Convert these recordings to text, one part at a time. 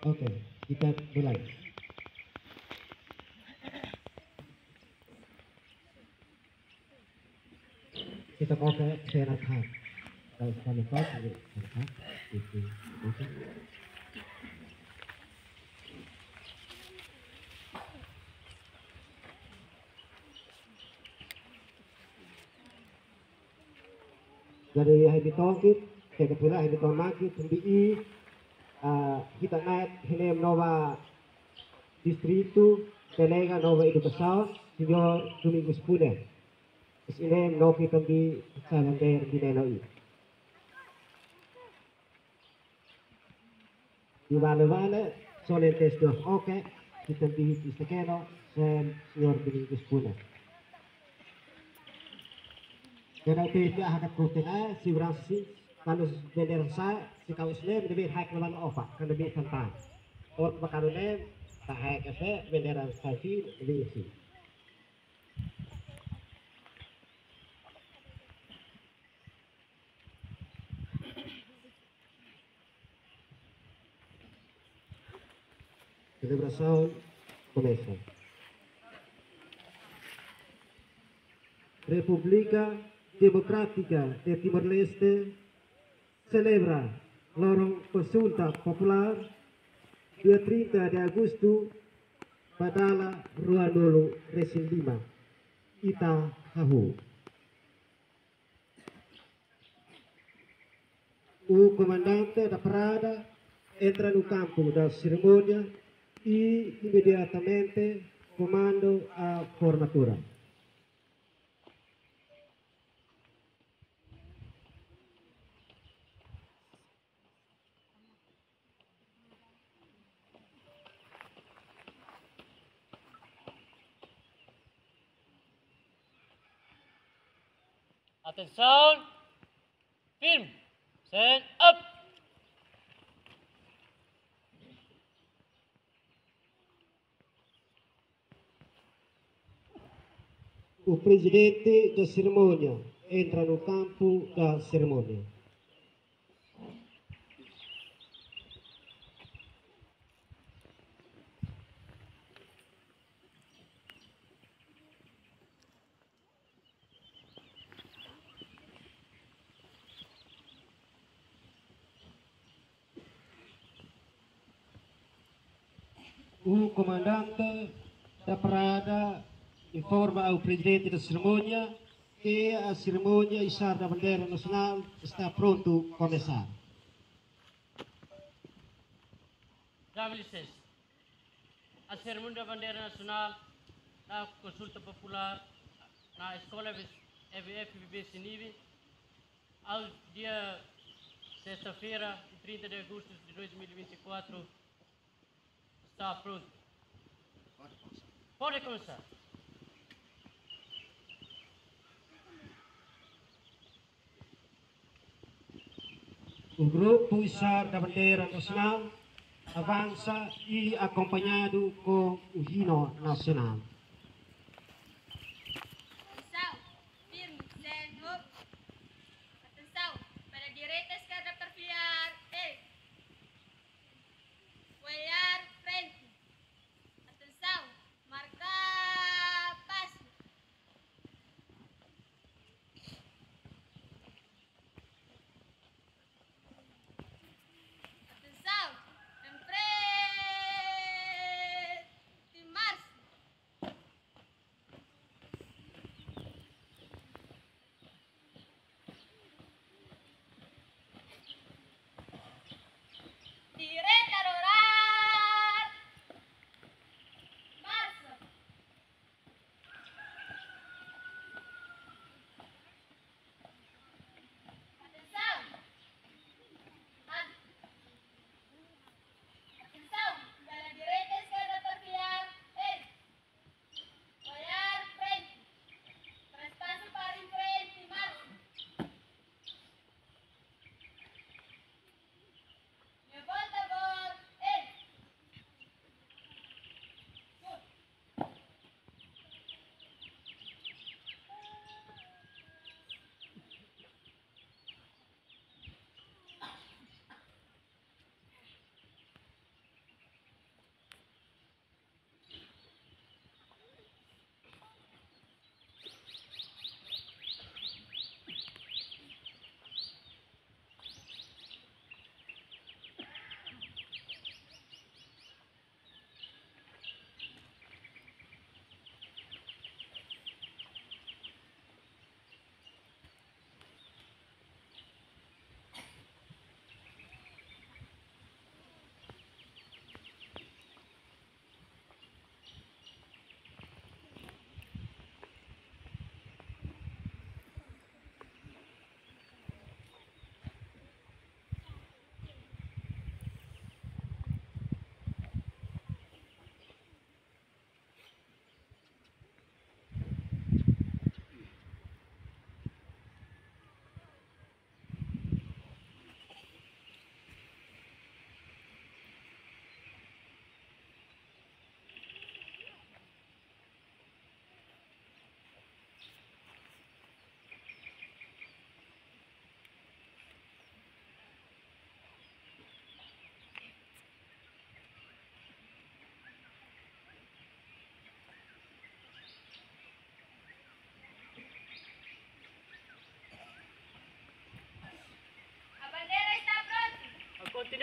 Oke, kita mulai. Kita pakai sehat. Kalau sekali pakai sehat, itu oke. Jadi habitongkit, kebetulan habitong makit, hindi kita naik hinem nova distrito, telega nova educação, senhor Domingos Pune. Is inem no kita di salander di nenoi. Di vale solen tes dos oke, kita di istekeno, sen senhor Domingos Pune. Jadi itu akan kutina si Francis kalau bendera saya si kau Islam lebih hak lawan ofa kan lebih santai. Orang bakarune tak hak ese bendera saya lebih isi. Celebração começa. República Democrática de Timor-Leste celebra lorong consulta popular dia 30 de agosto pada Rua Nolo Resin 5 Ita Hahu. O comandante da parada entra no campo da cerimônia e imediatamente comanda a formatura. Atenção, firme, stand up. O presidente da cerimônia entra no campo da cerimônia. O comandante da parada informa ao presidente da cerimônia que a cerimônia içar da bandeira nacional está pronto a começar. Dá-me licença. A cerimônia da bandeira nacional na consulta popular na escola FBB Sinibi ao dia sexta-feira, 30 de agosto de 2024, está pronto. Pode começar. O grupo içar da bandeira nacional avança e acompanhado com o hino nacional. Atenção, firme, stand up. Atenção, para a direita, esquerda, perfil, olhar frente. Atenção, marcar passo. Atenção, em frente, marcha.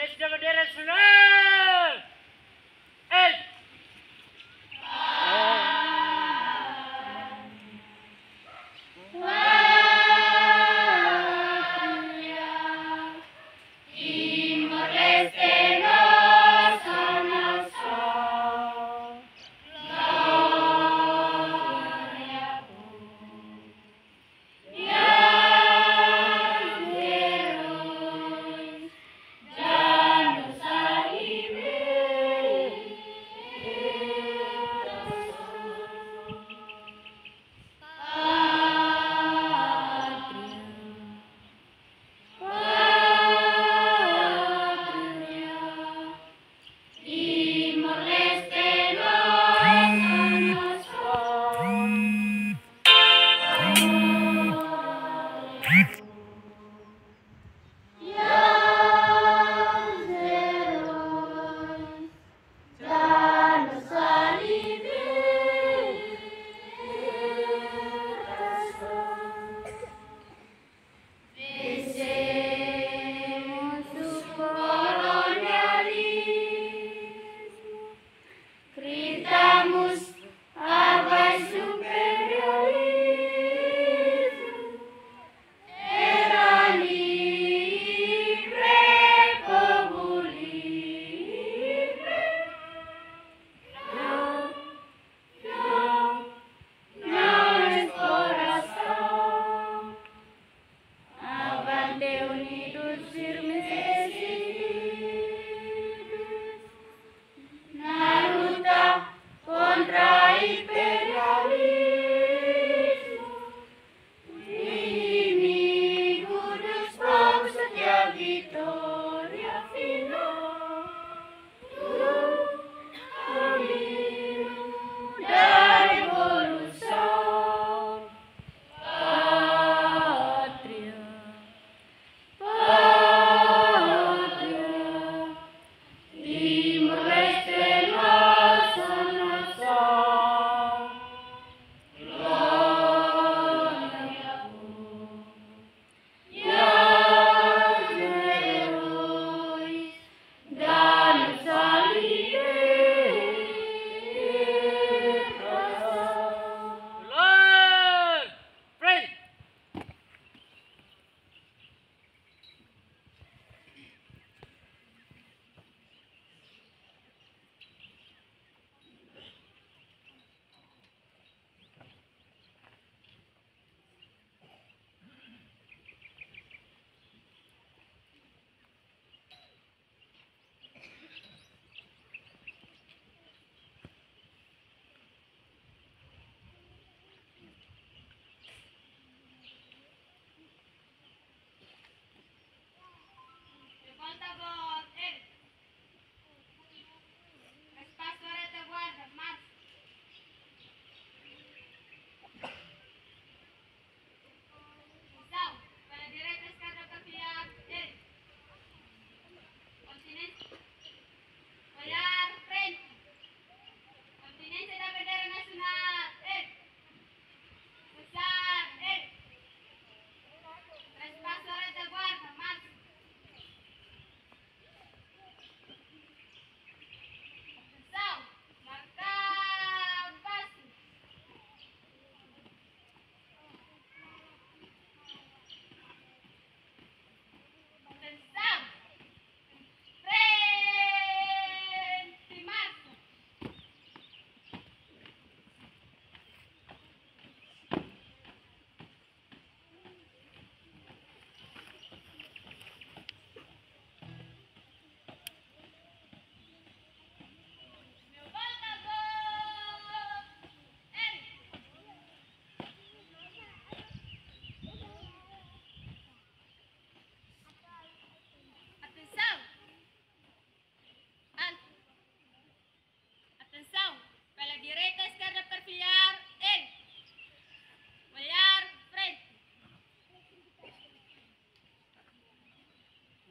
Naik bendera nasional. Eh.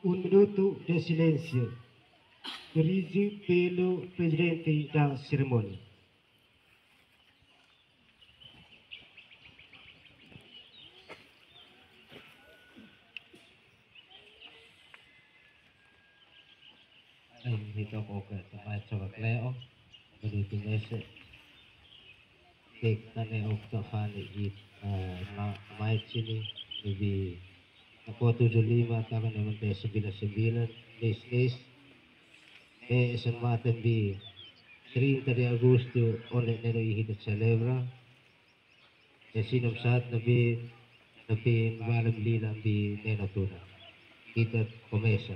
Un minuto de silencio, dirige pelo presidente da cerimônia. hitok oke sampai coba kleo jadi tingese tek tane okta fani hit mai sini lebih aku 75 tangan yang teh 99 nis SMA tembi 30 de agosto oleh nero ihit celebra sinom saat nabi malam lila di neno tuna kita komesa.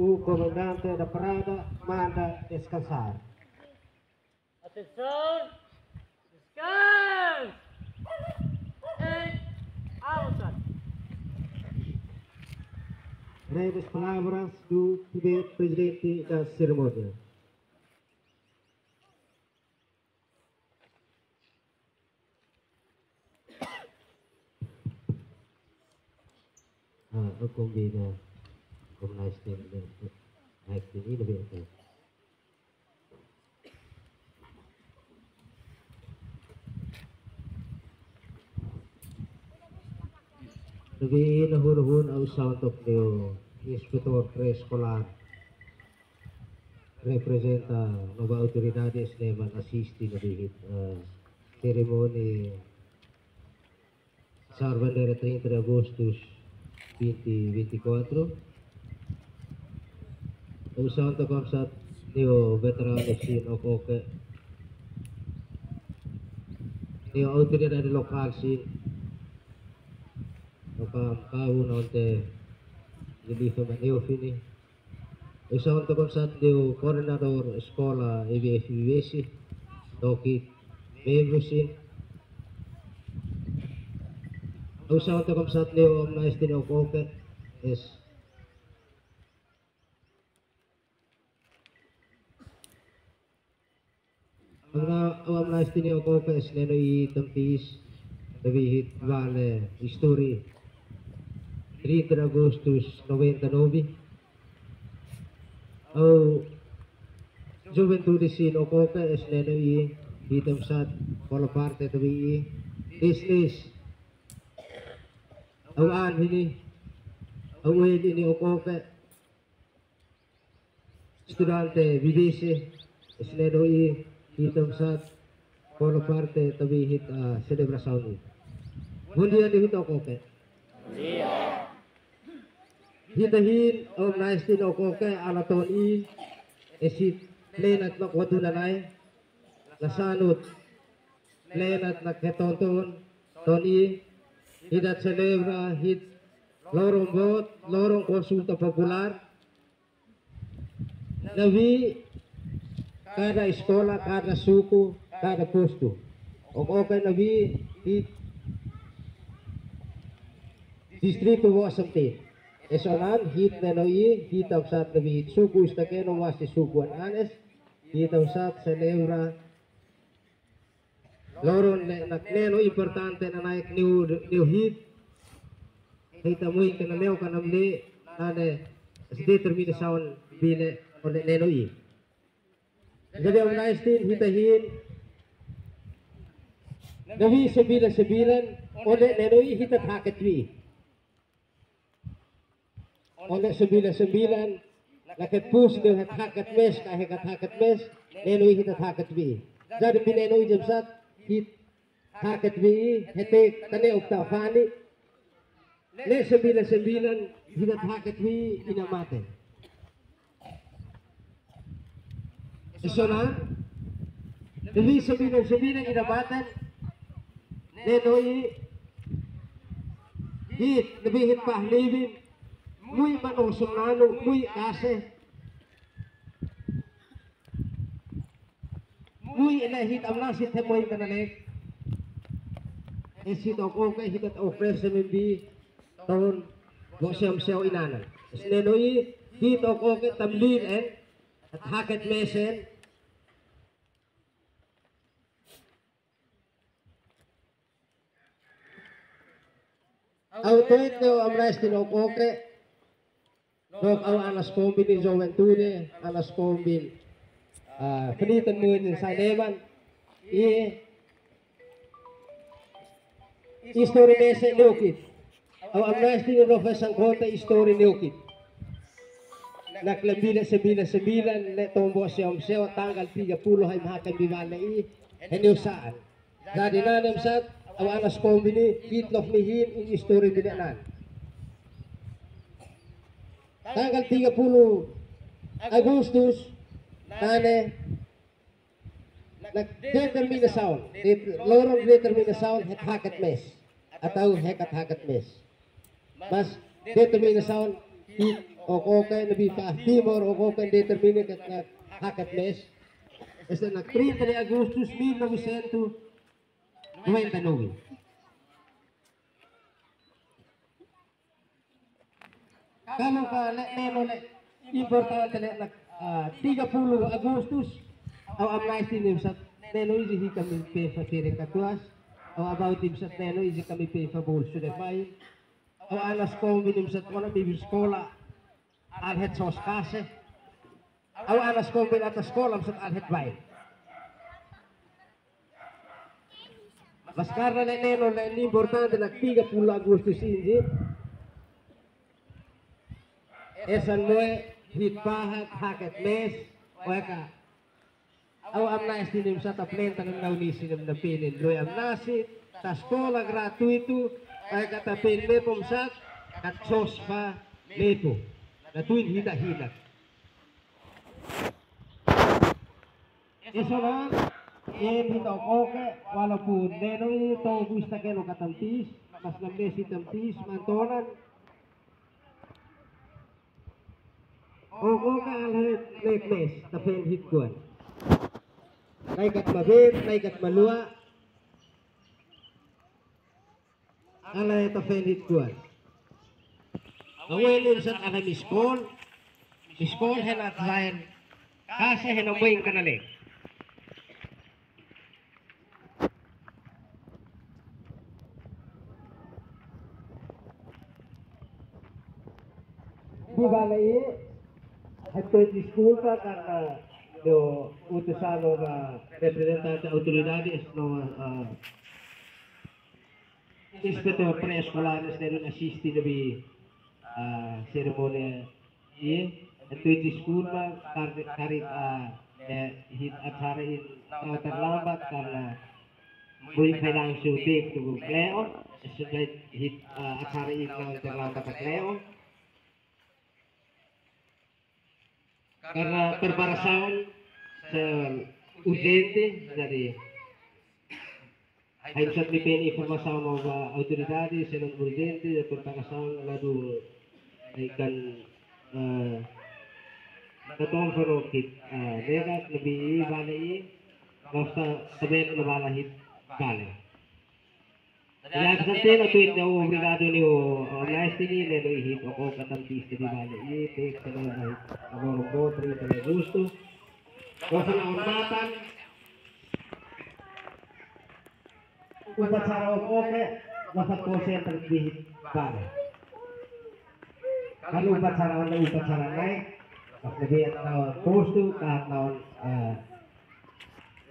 O comandante da parada manda descansar. Atenção! Descanse! Em alta! Breves palavras do primeiro presidente da cerimônia. Eu convido como nós temos aqui no Brasil. Lebih nahurhun ang usaw untuk niyo inspektor preescolar representa nova autoridades neman asisti na bihit seremoni sa bandera 30 de Agustus 2024. Ang usaw untuk kamsat niyo veterano sin o koke niyo autoridade lokal sin kau nonte jadi femeniu fini usaha untuk konsat deu koordinator sekolah EBFWC toki membrusin usaha untuk konsat deu om naistin oke es om naistin oke es neno I tempis lebih vale histori 30 de Agustus 99. Au Juventude sin Ocoque es nenoi hitam sat polo parte tabi business. Au an ini au ini Ocoque Studante vivice es nenoi hitam sat polo parte tabi hit celebração. Bom dia di hit Ocoque. Hitahin om naistin Ocoque alaton I esit lenat nak wadunanay nasanut lenat nak ketonton toni hidat celebra hit lorong bot lorong konsulta popular nabi kada sekolah kada suku kada posto Ocoque nabi hit distrito Wasante esonan hit nenoi hitam sat nabi hit suku istakeno wasi suku anes hitam sat celebra loron nak neno importante na naik new hit hitamuin kana leo kana mli nane determinasaon bine ole nenoi jadi om naistin hitahin nabi sebilan ole nenoi hitat haketwi oleh 99 laket pus de hakat mes ka hakat mes nenoi hit hakat bi jadi pinenoi jamsat hit hakat bi hete tane oktafani le 99 hit hakat bi inamate isona devi 99 inamate nenoi hit lebih hit pahlibin muy manong sumnano, muy kase, muy inahit ang nasit hemoy kanalek. Esit Ocoque hitat ofrece membi tahun gosem seo inanan. Senenoi hit Ocoque tamlin at haket mesen. Autoit neo amnestin Ocoque. Dok au alas kombin ni Juventude, alas kombin penitan mo sa Nevan. History nese neukit. Au amnesty ni Professor Kota history neukit. Naklabila sembilan le tombo seo tanggal 30 ay mahakan biwala heniusaan. Jadi nanem sat au alas kombin ni kitlof nihin in history binanan. Tanggal 30 Agustus nane nagdeterminasaon lorong determinasaon het hakat mes atau hekat hakat mes mas determinasaon hit Ocoque nabi pa timor Ocoque determine ket hakat mes esa nag 30 de Agustus 1999. Kalau ka neno importante na 30 Agustus au amnesty nim sa neno isi kami pe fatire katuas au about nim sa neno isi kami pe bolso de pai au alas ko nim sa wala bi sekolah alhet sos kase au alas ko bin atas sekolah sa alhet bai mas karena neno importante na 30 Agustus ini esan moe hit pahat haket mes oeka au amnesty nim sa taplenta ng naunisi ng napilin loy amnasi ta sekolah gratuito oeka tapin me pomsat at sos pa lepo natuin hita esonan hit Ocoque walaupun nenoi to gusta keno katampis mas namnesi tampis mantonan Ocoque alhet lekmes tapen hit kuan naikat mabit naikat malua alay tapen hit kuan awelin sat alam iskol henat lain kasi hinamoy kanalik di balai ito disculpa karena do utusan ng representante autoridades no inspector preescolares na rin assist na bi seremonia ito disculpa karit hit acara in terlambat karena muy kailangan syuting to Cleo sesuai hit acara in terlambat sa Cleo karena perbarasan sa urgente dari ay sa pipin informasyon ng autoridades sa urgente sa perbarasan lalo ay kan katong farokit negat nabi balai basta sabihin na balahit kale ya kasante na tweet na obrigado ni o honesty ni lelo ihit ako katamtis di balai take sa balahit agora botri sa gusto basta na ornatan upacara oke basta pose terbihit kale kalau upacara naik Jadi postu kahit naon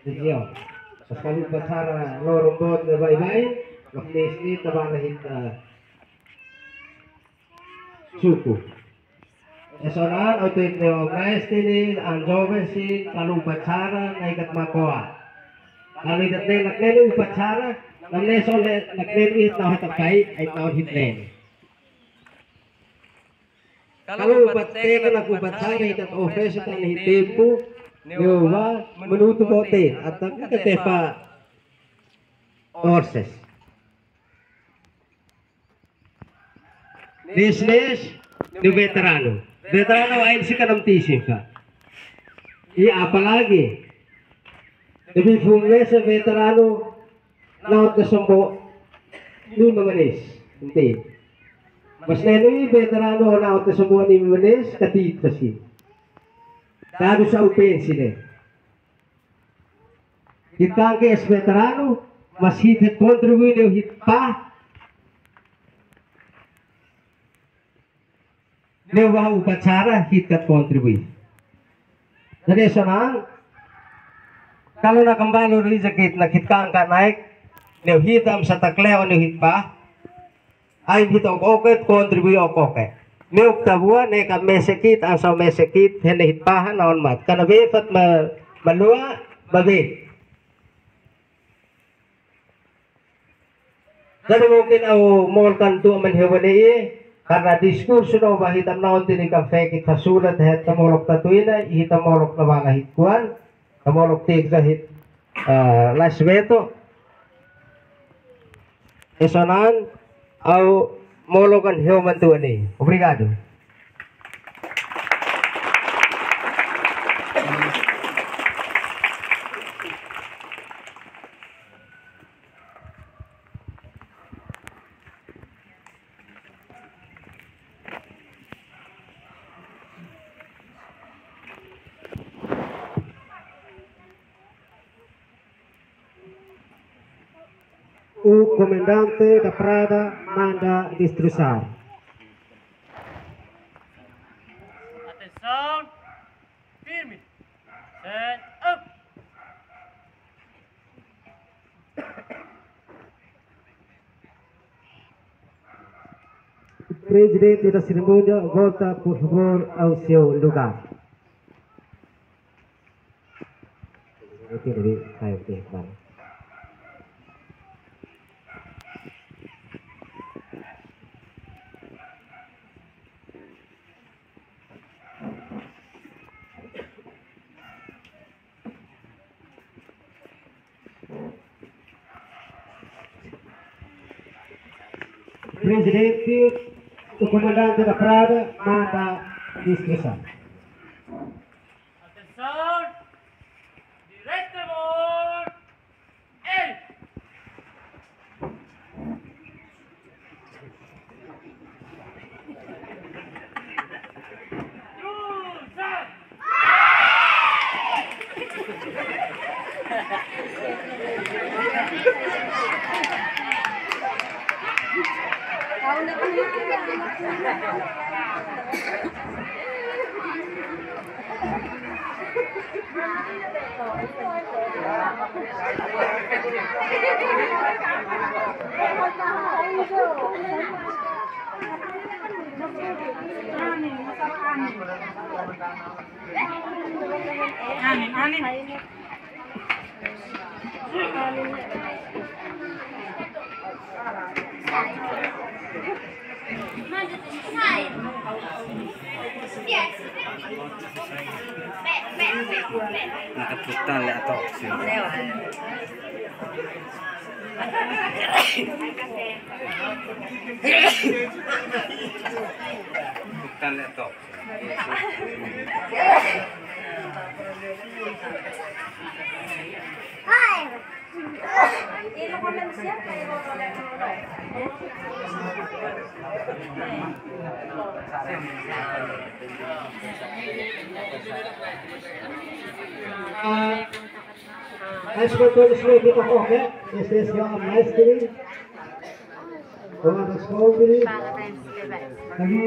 diyo. Tapos kalau upacara lorombot na baybay, waknis ni tabalahit suku. Esonan otoit ni ognaes tinin ang jovensin kalau upacara na ikat makoa. Kalau ikat na naknen upacara, namne sol naknen it na hatakay ay naon hitlen. Kalau upatte na kubatsara ikat ofres ka ni tempo newa menutu bote atau ketepa orses. Business ni veterano. Veterano ay si kanamtisin ka. Apalagi lebih fungsi sa veterano naot na sambo ni mamanis. Hindi. Mas nenoi veterano na auto semua ni menes katita si. Dado sa opensi ne. Kita ke es veterano mas hit contribui ne hit pa. Ne wa upacara hit kat contribui. Jadi sonan kalau na kembali ri sakit na kita angkat naik ne hitam sa takleo ne hit pa. Ay hitong oket kontribui okoke. Neuk tabua ne ka mesekit ang sa mesekit henehit pahan naon mat. Kana befat malua babe. Jadi mungkin au mol kantu man hewani karena diskurso no bahitam naon tini ka fekit hasulat het tamolok tatuina hitam molok na bala hitkuan tamolok tigza hit lasveto. Esonan au mologan human to ani. Obrigado. O comandante da Prada manda destrozar. Atenção, firme, stand up. O presidente da cerimônia volta por favor ao seu lugar. Presidente, o comandante da Prada manda discussão. Atenção, direita amor, ele. Cruzar. Nakaputan le ato. Putan le ato. As control is ready to okay. This is your nicely. Orang sekali. Kami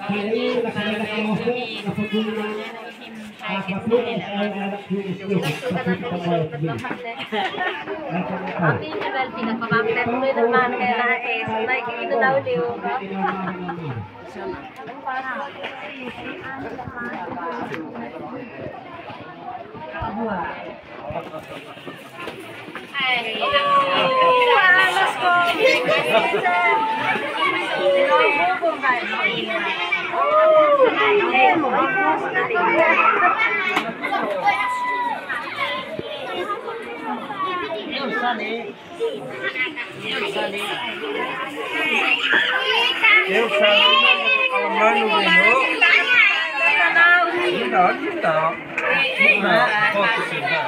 hari laksanakan proses apabila apapun saya Tapi level pinagpapakit mo naman kaya like ito daw liw. Ay, alas ko. Eu falo mano Bruno. Dito. Na, foto sila.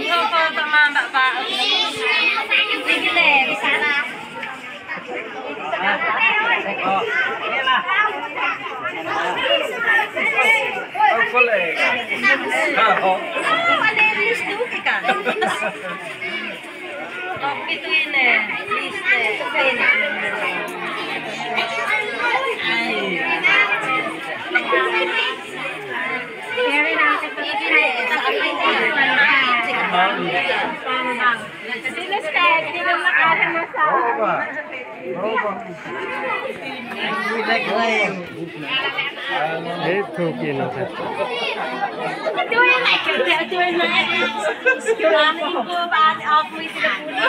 Ikaw po tumambak pa. Sige le, sana. Ang kulay. Oo. Palilis duti ka. Pituin eh. Liste. Kaya na ako pag-ibig sa kapay ko. Sinustag, di lang nakahan na sa... Oo ba? Ito kinasa. Doing like it, doing like it. Kailangan ko ba ako sila puno?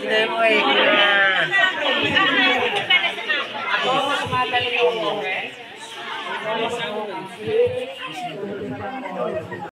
Hindi mo eh.